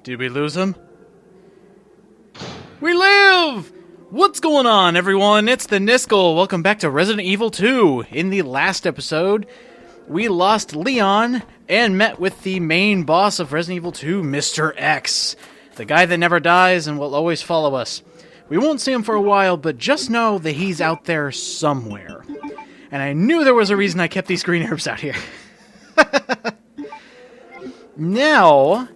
Did we lose him? We live! What's going on, everyone? It's the Niskel. Welcome back to Resident Evil 2. In the last episode, we lost Leon and met with the main boss of Resident Evil 2, Mr. X. The guy that never dies and will always follow us. We won't see him for a while, but just know that he's out there somewhere. And I knew there was a reason I kept these green herbs out here. Now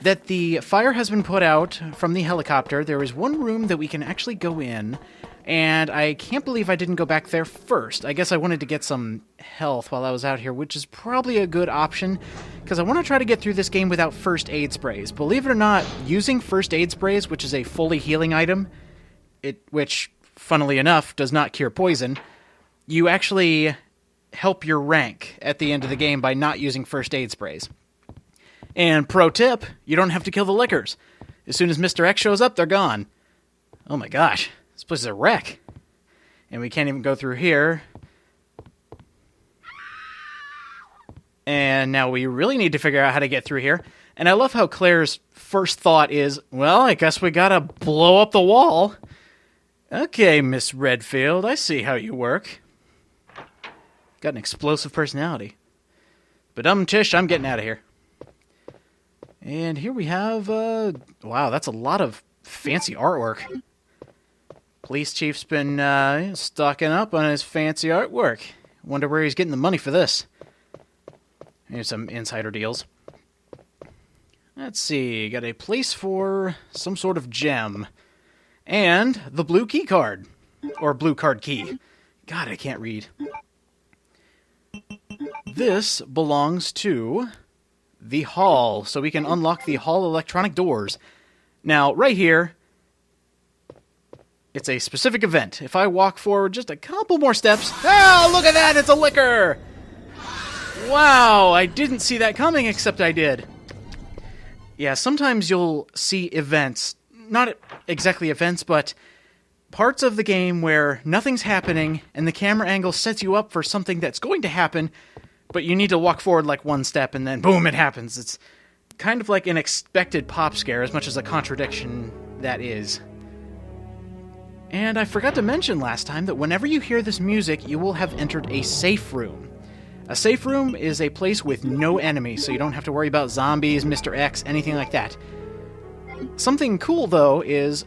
that the fire has been put out from the helicopter, there is one room that we can actually go in, and I can't believe I didn't go back there first. I guess I wanted to get some health while I was out here, which is probably a good option, because I want to try to get through this game without first aid sprays. Believe it or not, using first aid sprays, which is a fully healing item, which, funnily enough, does not cure poison, you actually help your rank at the end of the game by not using first aid sprays. And pro tip, you don't have to kill the lickers. As soon as Mr. X shows up, they're gone. Oh my gosh, this place is a wreck. And we can't even go through here. And now we really need to figure out how to get through here. And I love how Claire's first thought is, well, I guess we gotta blow up the wall. Okay, Miss Redfield, I see how you work. Got an explosive personality. But Tish, I'm getting out of here. And here we have, wow, that's a lot of fancy artwork. Police chief's been stocking up on his fancy artwork. Wonder where he's getting the money for this. Here's some insider deals. Let's see, got a place for some sort of gem. And the blue key card. Or blue card key. God, I can't read. This belongs to the hall, so we can unlock the hall electronic doors. Now, right here, it's a specific event. If I walk forward just a couple more steps... Oh, look at that! It's a licker! Wow, I didn't see that coming, except I did. Yeah, sometimes you'll see events, not exactly events, but parts of the game where nothing's happening, and the camera angle sets you up for something that's going to happen, but you need to walk forward like one step, and then boom, it happens. It's kind of like an expected pop scare, as much as a contradiction that is. And I forgot to mention last time that whenever you hear this music, you will have entered a safe room. A safe room is a place with no enemies, so you don't have to worry about zombies, Mr. X, anything like that. Something cool, though, is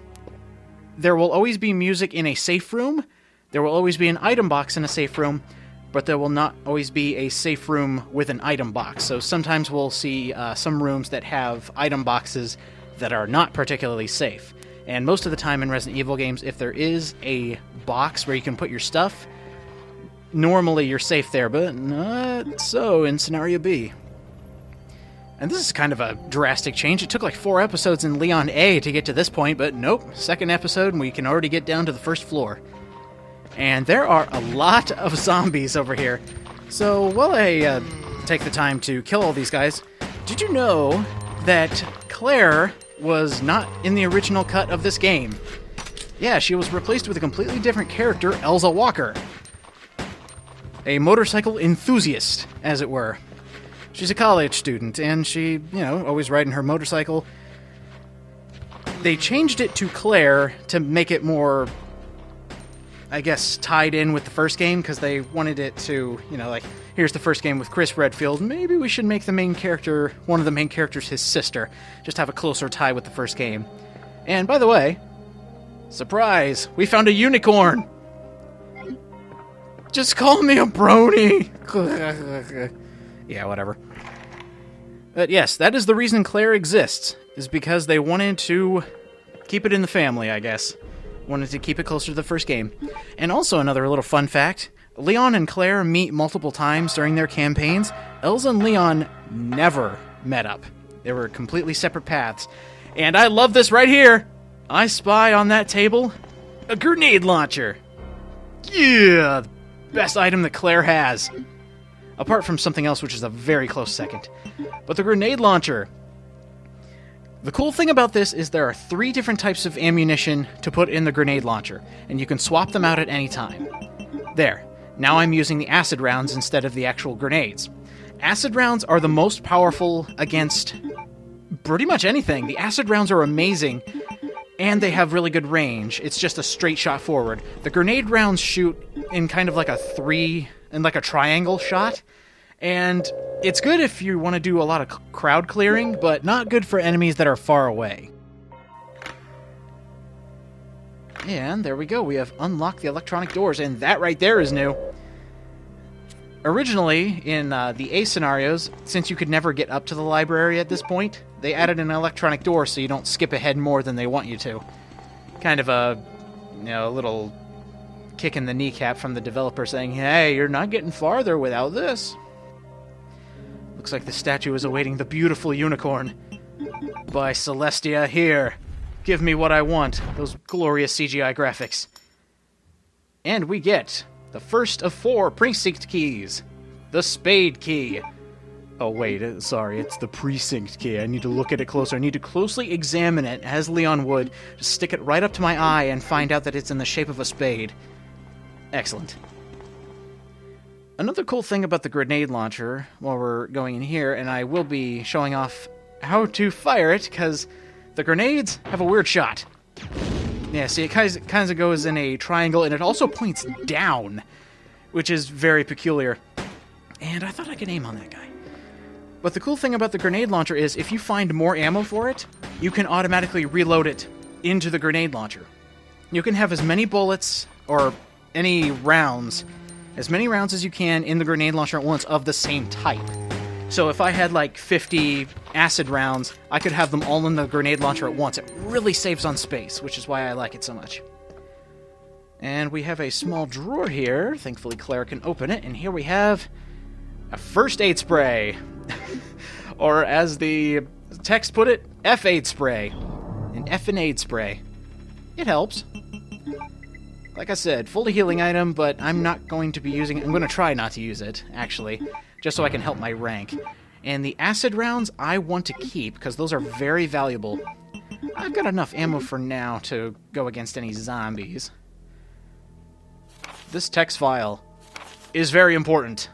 there will always be music in a safe room, there will always be an item box in a safe room, but there will not always be a safe room with an item box. So sometimes we'll see some rooms that have item boxes that are not particularly safe. And most of the time in Resident Evil games, if there is a box where you can put your stuff, normally you're safe there, but not so in Scenario B. And this is kind of a drastic change. It took like 4 episodes in Leon A to get to this point, but nope, 2nd episode and we can already get down to the 1st floor. And there are a lot of zombies over here. So while I take the time to kill all these guys, did you know that Claire was not in the original cut of this game? Yeah, she was replaced with a completely different character, Elza Walker. A motorcycle enthusiast, as it were. She's a college student, and she, always riding her motorcycle. They changed it to Claire to make it more, I guess, tied in with the first game, because they wanted it to, like, here's the first game with Chris Redfield, maybe we should make the main character, one of the main characters, his sister. Just have a closer tie with the first game. And, by the way, surprise, we found a unicorn! Just call me a brony! Yeah, whatever. But yes, that is the reason Claire exists, is because they wanted to keep it in the family, I guess. Wanted to keep it closer to the first game. And also another little fun fact, Leon and Claire meet multiple times during their campaigns. Elza and Leon never met up. They were completely separate paths. And I love this right here! I spy on that table a grenade launcher. Yeah! The best item that Claire has. Apart from something else, which is a very close second. But the grenade launcher. The cool thing about this is there are 3 different types of ammunition to put in the grenade launcher, and you can swap them out at any time. There. Now I'm using the acid rounds instead of the actual grenades. Acid rounds are the most powerful against pretty much anything. The acid rounds are amazing, and they have really good range. It's just a straight shot forward. The grenade rounds shoot in kind of like a triangle shot, and it's good if you want to do a lot of crowd clearing, but not good for enemies that are far away. And there we go. We have unlocked the electronic doors, and that right there is new. Originally, in the A scenarios, since you could never get up to the library at this point, they added an electronic door so you don't skip ahead more than they want you to. Kind of a, little kick in the kneecap from the developer saying, hey, you're not getting farther without this. Looks like the statue is awaiting the beautiful unicorn. By Celestia, here. Give me what I want. Those glorious CGI graphics. And we get the first of 4 precinct keys. The spade key. Oh, wait, sorry, it's the precinct key. I need to look at it closer. I need to closely examine it, as Leon would. Just stick it right up to my eye and find out that it's in the shape of a spade. Excellent. Another cool thing about the grenade launcher, while we're going in here, and I will be showing off how to fire it, because the grenades have a weird shot. Yeah, see, it kind of goes in a triangle, and it also points down, which is very peculiar. And I thought I could aim on that guy. But the cool thing about the grenade launcher is, if you find more ammo for it, you can automatically reload it into the grenade launcher. You can have as many bullets, or any rounds, as many rounds as you can in the grenade launcher at once of the same type. So if I had like 50 acid rounds, I could have them all in the grenade launcher at once. It really saves on space, which is why I like it so much. And we have a small drawer here. Thankfully, Claire can open it. And here we have a first aid spray. Or as the text put it, F-aid spray. An F-and-aid spray. It helps. Like I said, fully healing item, but I'm not going to be using it. I'm going to try not to use it, actually, just so I can help my rank. And the acid rounds I want to keep, because those are very valuable. I've got enough ammo for now to go against any zombies. This text file is very important.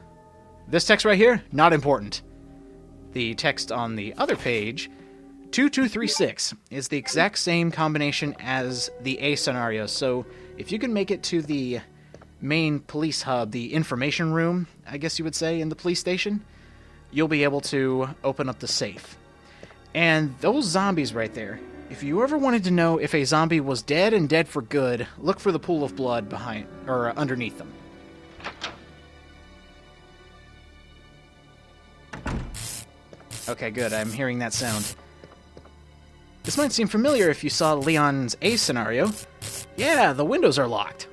This text right here, not important. The text on the other page, 2236, is the exact same combination as the A scenario, so if you can make it to the main police hub, the information room, I guess you would say, in the police station, you'll be able to open up the safe. And those zombies right there, if you ever wanted to know if a zombie was dead and dead for good, look for the pool of blood behind, or underneath them. Okay, good, I'm hearing that sound. This might seem familiar if you saw Leon's A scenario. Yeah, the windows are locked.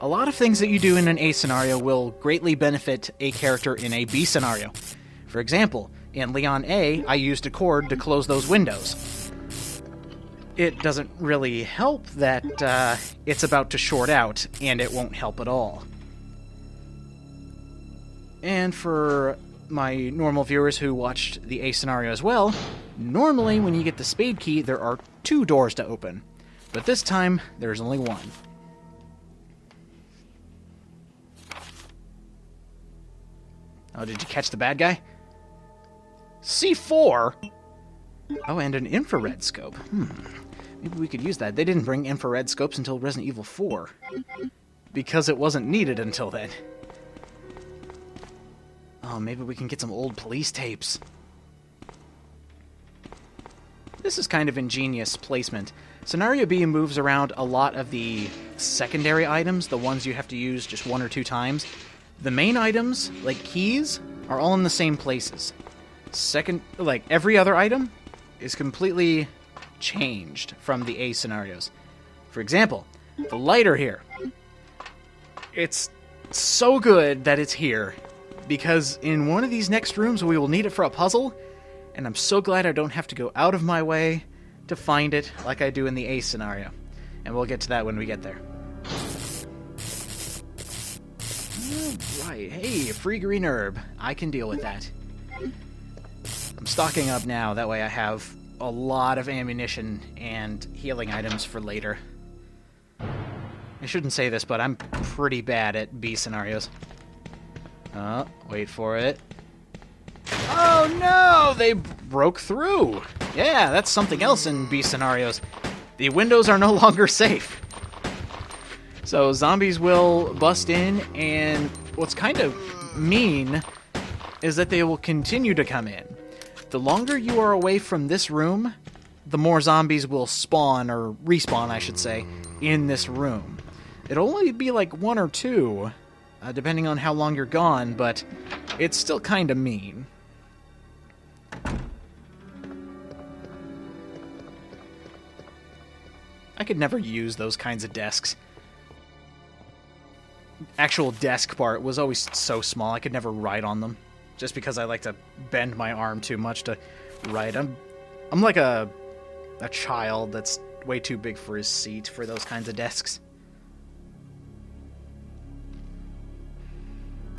A lot of things that you do in an A scenario will greatly benefit a character in a B scenario. For example, in Leon A, I used a cord to close those windows. It doesn't really help that it's about to short out, and it won't help at all. And for my normal viewers who watched the A scenario as well, normally when you get the spade key, there are 2 doors to open. But this time, there's only 1. Oh, did you catch the bad guy? C4? Oh, and an infrared scope. Maybe we could use that. They didn't bring infrared scopes until Resident Evil 4. Because it wasn't needed until then. Oh, maybe we can get some old police tapes. This is kind of ingenious placement. Scenario B moves around a lot of the secondary items, the ones you have to use just 1 or 2 times. The main items, like keys, are all in the same places. Every other item is completely changed from the A scenarios. For example, the lighter here. It's so good that it's here, because in one of these next rooms we will need it for a puzzle, and I'm so glad I don't have to go out of my way to find it like I do in the A scenario. And we'll get to that when we get there. Alright, hey, free green herb. I can deal with that. I'm stocking up now, that way I have a lot of ammunition and healing items for later. I shouldn't say this, but I'm pretty bad at B scenarios. Wait for it. Oh no! broke through. Yeah, that's something else in Beast scenarios. The windows are no longer safe. So zombies will bust in, and what's kind of mean is that they will continue to come in. The longer you are away from this room, the more zombies will spawn, or respawn, I should say, in this room. It'll only be like 1 or 2, depending on how long you're gone, but it's still kind of mean. I could never use those kinds of desks. Actual desk part was always so small, I could never write on them. Just because I like to bend my arm too much to write. I'm like a child that's way too big for his seat for those kinds of desks.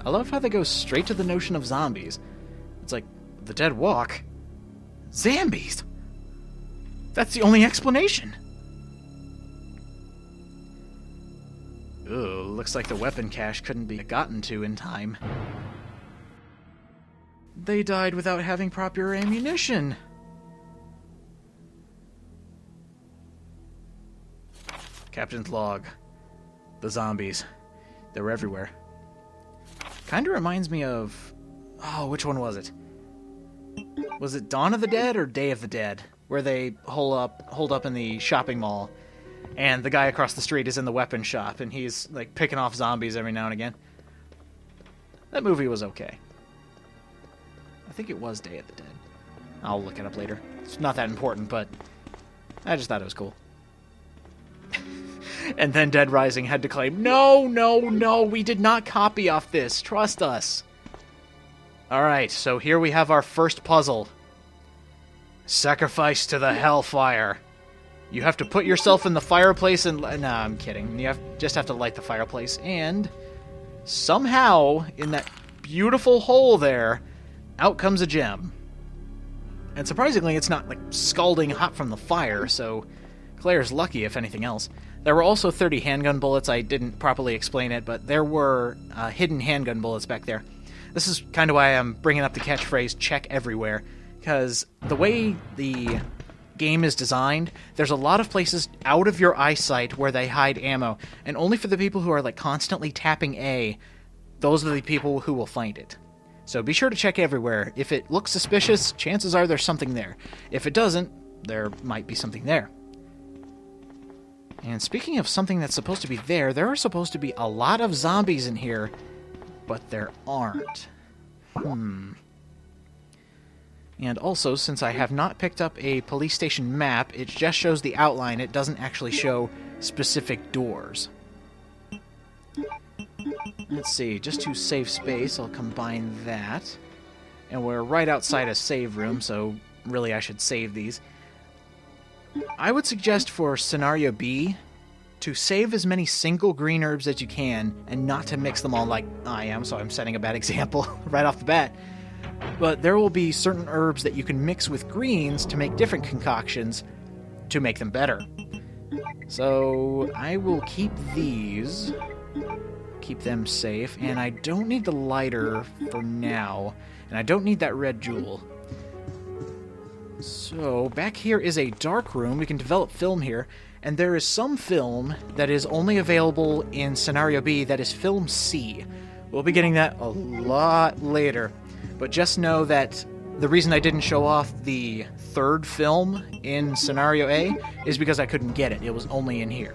I love how they go straight to the notion of zombies. It's like, the dead walk? Zombies! That's the only explanation! Ooh, looks like the weapon cache couldn't be gotten to in time. They died without having proper ammunition. Captain's log. The zombies. They were everywhere. Kinda reminds me of... Oh, which one was it? Was it Dawn of the Dead or Day of the Dead? Where they hold up in the shopping mall, and the guy across the street is in the weapon shop, and he's like picking off zombies every now and again. That movie was okay. I think it was Day of the Dead. I'll look it up later. It's not that important, but I just thought it was cool. And then Dead Rising had to claim, no, we did not copy off this. Trust us. Alright, so here we have our first puzzle. Sacrifice to the Hellfire. You have to put yourself in the fireplace and... Nah, I'm kidding. You just have to light the fireplace. And somehow, in that beautiful hole there, out comes a gem. And surprisingly, it's not like scalding hot from the fire, so Claire's lucky if anything else. There were also 30 handgun bullets. I didn't properly explain it, but there were hidden handgun bullets back there. This is kind of why I'm bringing up the catchphrase, check everywhere, because the way the game is designed, there's a lot of places out of your eyesight where they hide ammo, and only for the people who are like constantly tapping A, those are the people who will find it. So be sure to check everywhere. If it looks suspicious, chances are there's something there. If it doesn't, there might be something there. And speaking of something that's supposed to be there are supposed to be a lot of zombies in here, but there aren't. And also, since I have not picked up a police station map, it just shows the outline. It doesn't actually show specific doors. Let's see, just to save space, I'll combine that. And we're right outside a save room, so really I should save these. I would suggest for Scenario B to save as many single green herbs as you can and not to mix them all like I am, so I'm setting a bad example right off the bat. But there will be certain herbs that you can mix with greens to make different concoctions to make them better. So I will keep these, keep them safe, and I don't need the lighter for now, and I don't need that red jewel. So, back here is a dark room. We can develop film here, and there is some film that is only available in Scenario B that is Film C. We'll be getting that a lot later, but just know that the reason I didn't show off the third film in Scenario A is because I couldn't get it. It was only in here.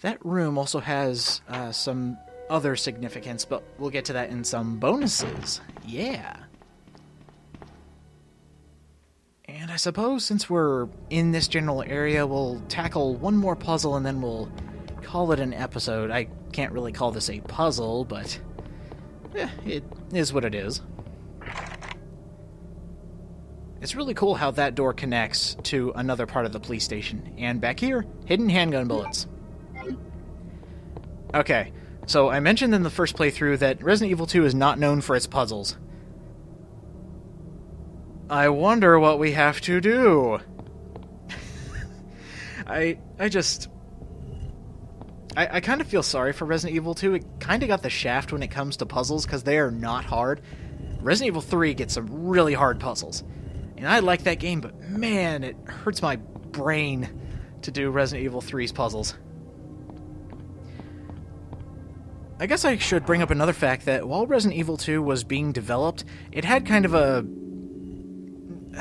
That room also has some other significance, but we'll get to that in some bonuses. Yeah. And I suppose since we're in this general area, we'll tackle one more puzzle and then we'll call it an episode. I can't really call this a puzzle, but it is what it is. It's really cool how that door connects to another part of the police station. And back here, hidden handgun bullets. Okay, so I mentioned in the first playthrough that Resident Evil 2 is not known for its puzzles. I wonder what we have to do. I kind of feel sorry for Resident Evil 2. It kind of got the shaft when it comes to puzzles because they are not hard. Resident Evil 3 gets some really hard puzzles. And I like that game, but man, it hurts my brain to do Resident Evil 3's puzzles. I guess I should bring up another fact that while Resident Evil 2 was being developed, it had kind of a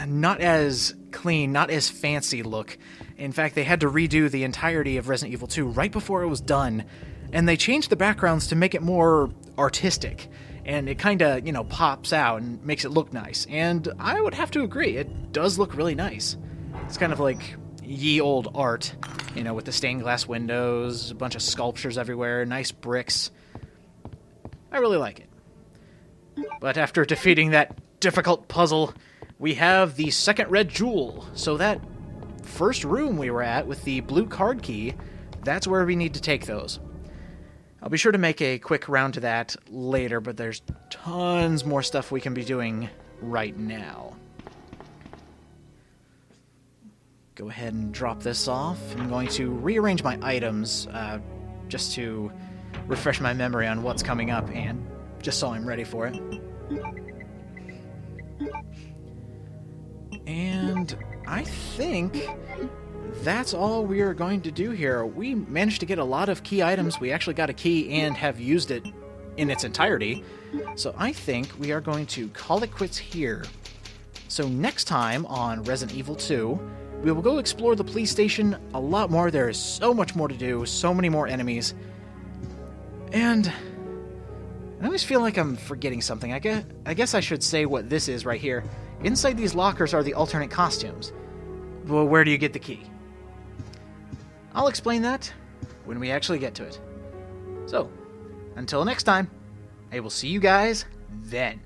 not as clean, not as fancy look. In fact, they had to redo the entirety of Resident Evil 2 right before it was done, and they changed the backgrounds to make it more artistic, and it kind of, pops out and makes it look nice. And I would have to agree, it does look really nice. It's kind of like ye old art, with the stained glass windows, a bunch of sculptures everywhere, nice bricks. I really like it. But after defeating that difficult puzzle, we have the second red jewel. So that first room we were at with the blue card key, that's where we need to take those. I'll be sure to make a quick round to that later, but there's tons more stuff we can be doing right now. Go ahead and drop this off. I'm going to rearrange my items just to refresh my memory on what's coming up, and just so I'm ready for it. And I think that's all we are going to do here. We managed to get a lot of key items. We actually got a key and have used it in its entirety. So I think we are going to call it quits here. So next time on Resident Evil 2, we will go explore the police station a lot more. There is so much more to do, so many more enemies. And I always feel like I'm forgetting something. I guess I should say what this is right here. Inside these lockers are the alternate costumes. Well, where do you get the key? I'll explain that when we actually get to it. So, until next time, I will see you guys then.